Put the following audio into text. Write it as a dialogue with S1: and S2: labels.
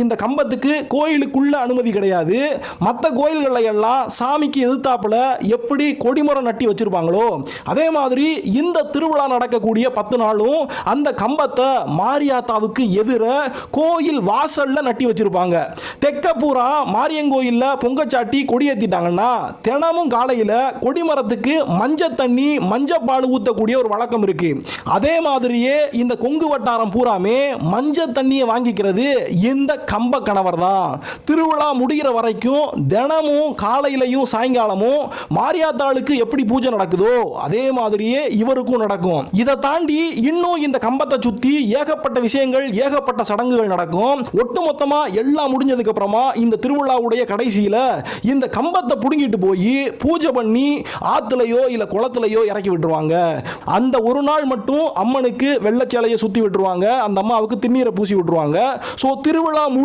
S1: இந்த கம்பத்துக்கு கோயிலுக்குள்ள அனுமதி கிடையாது. மற்ற கோயில்களை எல்லாம் சாமிக்கு எதிர்த்தாப்புல எப்படி கொடிமரம் நட்டி வச்சிருப்பாங்களோ அதே மாதிரி இந்த திருவிழா நடக்கக்கூடிய 10 நாளும் அந்த கம்பத்தை மாரியாத்தாவுக்கு எதிர கோயில் வாசல்ல நட்டி வச்சிருப்பாங்க. தெக்க பூரா மாரியங்கோயில்ல பொங்கச்சாட்டி கொடியேற்றிட்டாங்கன்னா தினமும் காலையில் கொடிமரத்துக்கு மஞ்சள் தண்ணி மஞ்சப்பால் ஊற்றக்கூடிய ஒரு வழக்கம் இருக்கு. அதே மாதிரியே இந்த கொங்கு வட்டாரம் பூராமே மஞ்சள் தண்ணியை வாங்கிக்கிறது இந்த கம்ப கணவர் தான். திருவிழா முடிகிற வரைக்கும் தினமும் காலையிலையும் சாயங்காலமும் மாரியாத்தாளுக்கு எப்படி பூஜை நடக்குதோ அதே மாதிரியே இவருக்கும் நடக்கும். இதை தாண்டி இன்னும் இந்த கம்பத்தை சுத்தி ஏகப்பட்ட விஷயங்கள் ஏகப்பட்ட சடங்குகள் நடக்கும். ஒட்டுமொத்தமா எல்லாம் முடிஞ்சதுக்கு அப்புறமா இந்த திருவிழாவுடைய கடைசியில இந்த கம்பத்தை புடுங்கிட்டு போய் பூஜை பண்ணி ஆத்துலையோ இல்ல குளத்திலையோ இறக்கி விட்டுருவாங்க. அந்த ஒரு நாள் மட்டும் அம்மனுக்கு வெள்ளச்சேலையை சுத்தி விட்டுருவாங்க. அந்த அம்மாவுக்கு திண்ணீரை பூசி விட்டுருவாங்க. சோ திருவிழா